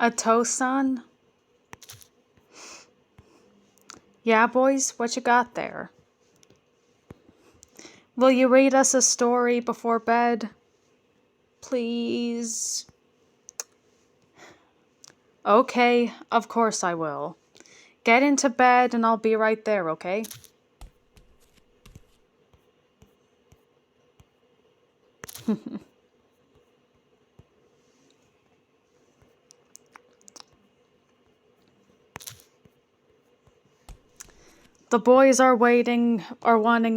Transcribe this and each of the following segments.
A toast, son? Yeah, boys, what you got there? Will you read us a story before bed? Please? Okay, of course I will. Get into bed and I'll be right there, okay? The boys are wanting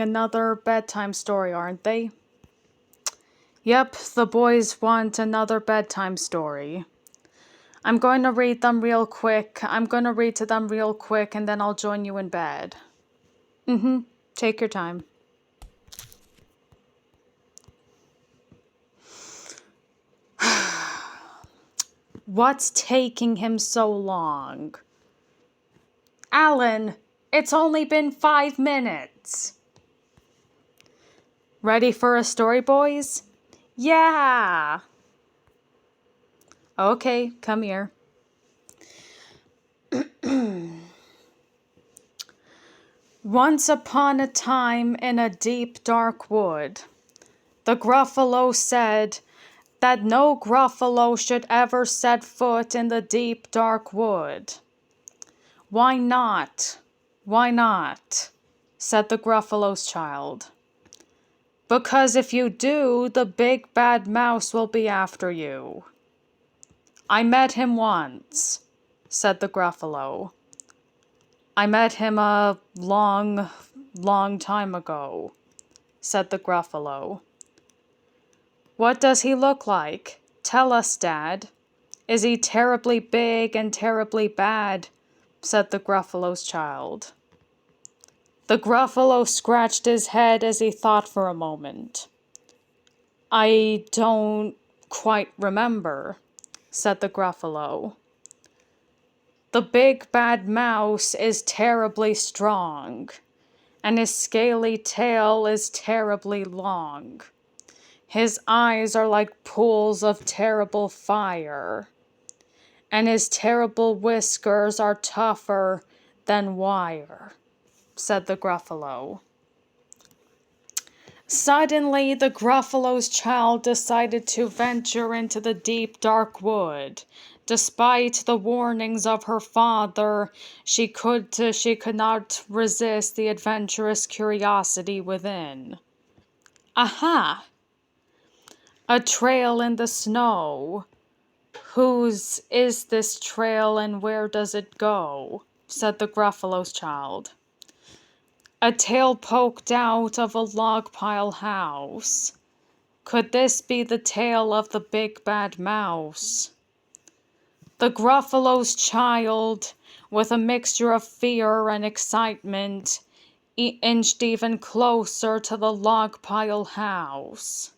another bedtime story, aren't they? Yep, the boys want another bedtime story. I'm going to read them real quick. I'm going to read to them real quick and then I'll join you in bed. Take your time. What's taking him so long? Alan, it's only been 5 minutes. Ready for a story, boys? Yeah. Okay, come here. Once upon a time in a deep dark wood, the gruffalo said that no gruffalo should ever set foot in the deep dark wood. Why not? Why not? Said the gruffalo's child. Because if you do, the big bad mouse will be after you. I met him once, said the gruffalo. I met him a long time ago, said the gruffalo. What does he look like? Tell us, Dad. Is he terribly big and terribly bad? Said the gruffalo's child. The gruffalo scratched his head as he thought for a moment. I don't quite remember, said the gruffalo. The big bad mouse is terribly strong, and his scaly tail is terribly long. His eyes are like pools of terrible fire, and his terrible whiskers are tougher than wire, said the gruffalo. Suddenly, the gruffalo's child decided to venture into the deep dark wood. Despite the warnings of her father, she could not resist the adventurous curiosity within. Aha! A trail in the snow. Whose is this trail and where does it go? Said the gruffalo's child. A tail poked out of a log pile house. Could this be the tail of the big bad mouse? The gruffalo's child, with a mixture of fear and excitement, inched even closer to the log pile house.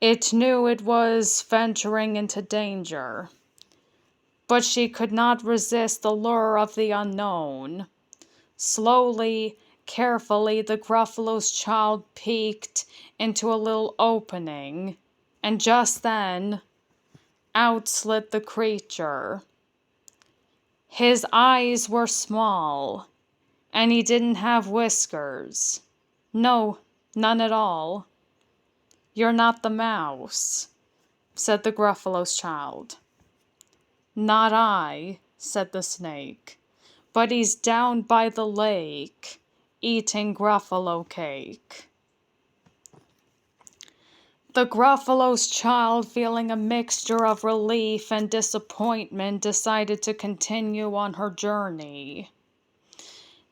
It knew it was venturing into danger, but she could not resist the lure of the unknown. Slowly, carefully, the gruffalo's child peeked into a little opening, and just then, out slid the creature. His eyes were small, and he didn't have whiskers. No, none at all. You're not the mouse, said the gruffalo's child. Not I, said the snake. But he's down by the lake, eating gruffalo cake. The gruffalo's child, feeling a mixture of relief and disappointment, decided to continue on her journey,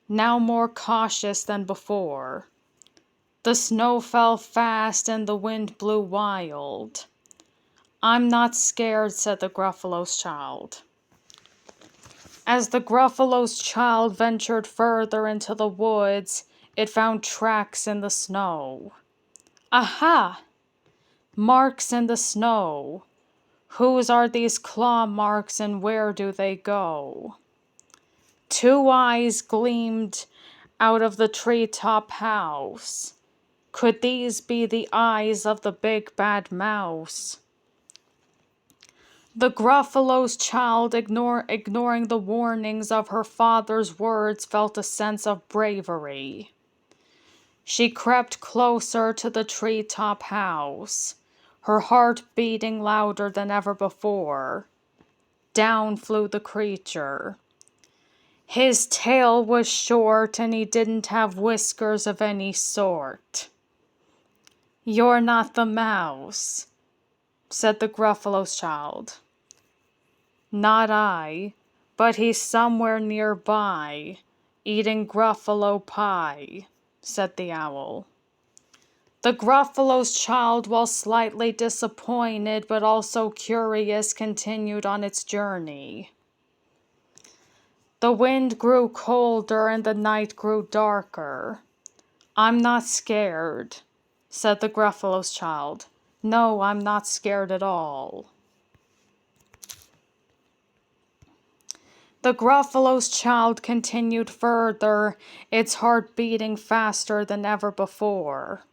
now more cautious than before. The snow fell fast and the wind blew wild. I'm not scared, said the gruffalo's child. As the gruffalo's child ventured further into the woods, it found tracks in the snow. Aha! Marks in the snow. Whose are these claw marks and where do they go? Two eyes gleamed out of the treetop house. Could these be the eyes of the big bad mouse? The gruffalo's child, ignoring the warnings of her father's words, felt a sense of bravery. She crept closer to the treetop house, her heart beating louder than ever before. Down flew the creature. His tail was short and he didn't have whiskers of any sort. "You're not the mouse," said the gruffalo's child. "Not I, but he's somewhere nearby, eating gruffalo pie," said the owl. The gruffalo's child, while slightly disappointed but also curious, continued on its journey. The wind grew colder and the night grew darker. "I'm not scared," said the gruffalo's child. "No, I'm not scared at all." The gruffalo's child continued further, its heart beating faster than ever before.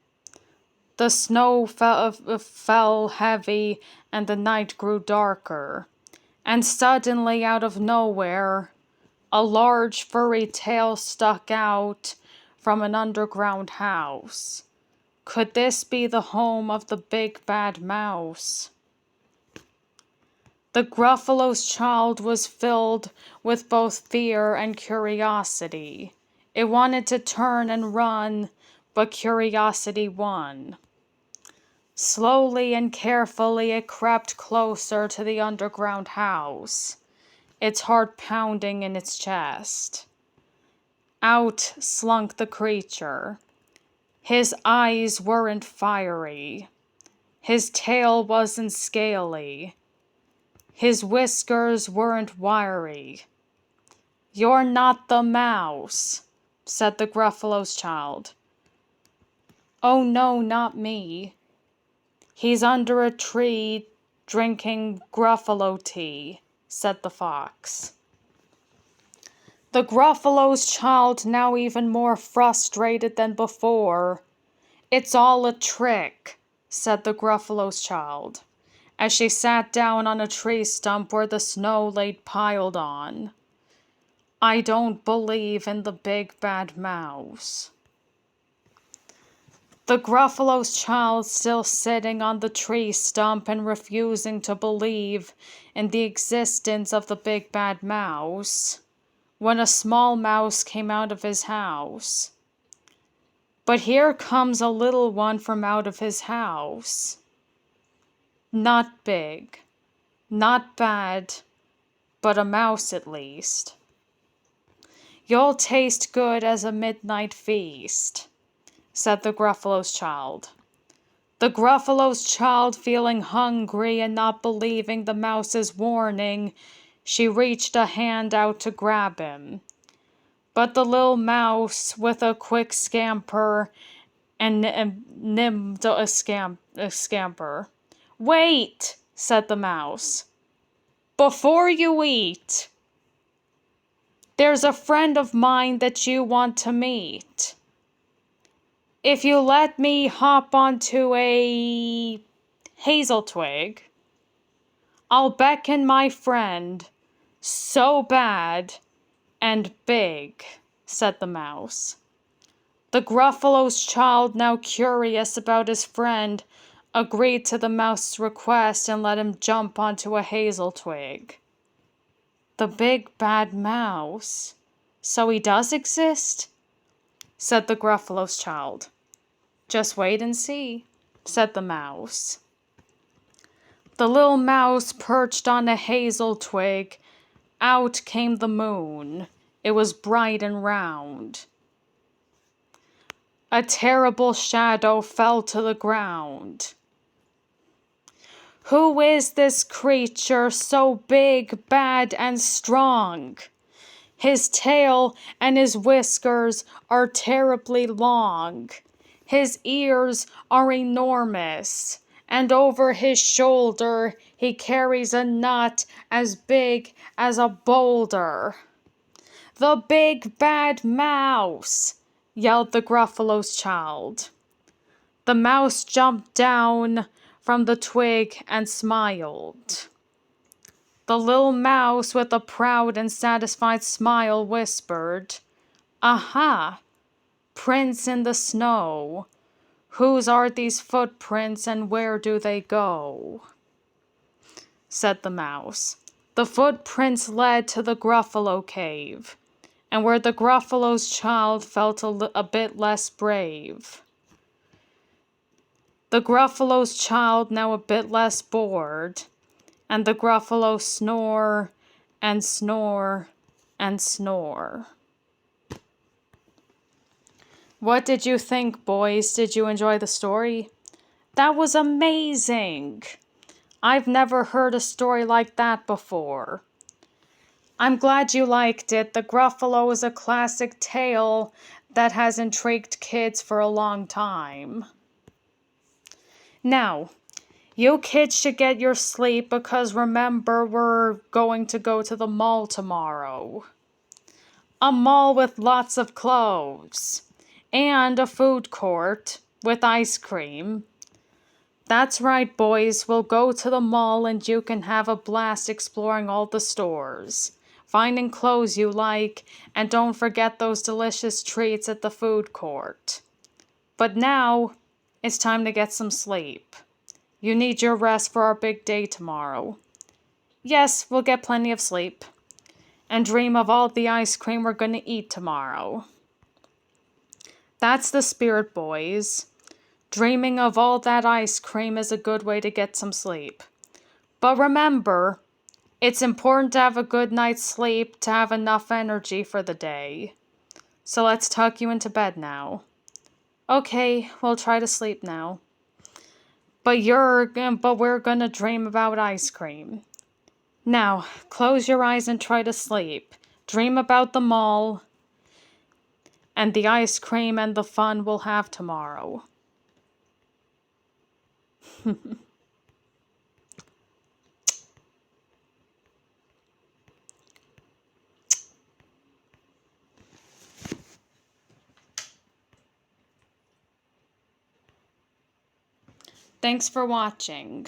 The snow fell heavy and the night grew darker. And suddenly, out of nowhere, a large furry tail stuck out from an underground house. Could this be the home of the big bad mouse? The gruffalo's child was filled with both fear and curiosity. It wanted to turn and run, but curiosity won. Slowly and carefully it crept closer to the underground house, its heart pounding in its chest. Out slunk the creature. His eyes weren't fiery. His tail wasn't scaly. His whiskers weren't wiry. "You're not the mouse," said the gruffalo's child. "Oh no, not me. He's under a tree drinking gruffalo tea," said the fox. The gruffalo's child, now even more frustrated than before. "It's all a trick," said the gruffalo's child, as she sat down on a tree stump where the snow lay piled on. "I don't believe in the big bad mouse." The gruffalo's child, still sitting on the tree stump and refusing to believe in the existence of the big bad mouse, when a small mouse came out of his house. But here comes a little one from out of his house. Not big, not bad, but a mouse at least. "You'll taste good as a midnight feast," said the gruffalo's child. The gruffalo's child, feeling hungry and not believing the mouse's warning, she reached a hand out to grab him. But the little mouse, with a quick scamper, and nimmed a scamper. "Wait," said the mouse, "before you eat. There's a friend of mine that you want to meet. If you let me hop onto a hazel twig, I'll beckon my friend so bad and big," said the mouse. The gruffalo's child, now curious about his friend, agreed to the mouse's request and let him jump onto a hazel twig. "The big bad mouse? So he does exist?" said the gruffalo's child. "Just wait and see," said the mouse. The little mouse perched on a hazel twig. Out came the moon. It was bright and round. A terrible shadow fell to the ground. "Who is this creature so big, bad, and strong? His tail and his whiskers are terribly long. His ears are enormous, and over his shoulder he carries a nut as big as a boulder. The big bad mouse, yelled the gruffalo's child. The mouse jumped down from the twig and smiled. The little mouse with a proud and satisfied smile whispered, "Aha! Prints in the snow. Whose are these footprints and where do they go?" said the mouse. The footprints led to the Gruffalo cave, and where the Gruffalo's child felt a bit less brave. The Gruffalo's child now a bit less bored, and the Gruffalo snore and snore and snore. What did you think, boys? Did you enjoy the story? That was amazing! I've never heard a story like that before. I'm glad you liked it. The Gruffalo is a classic tale that has intrigued kids for a long time. Now, you kids should get your sleep because remember, we're going to go to the mall tomorrow. A mall with lots of clothes. And a food court with ice cream. That's right, boys. We'll go to the mall and you can have a blast exploring all the stores, finding clothes you like, and don't forget those delicious treats at the food court. But now, it's time to get some sleep. You need your rest for our big day tomorrow. Yes, we'll get plenty of sleep. And dream of all the ice cream we're gonna eat tomorrow. That's the spirit, boys. Dreaming of all that ice cream is a good way to get some sleep. But remember, it's important to have a good night's sleep to have enough energy for the day. So let's tuck you into bed now. Okay, we'll try to sleep now. But we're gonna dream about ice cream. Now, close your eyes and try to sleep. Dream about the mall and the ice cream and the fun we'll have tomorrow. Thanks for watching.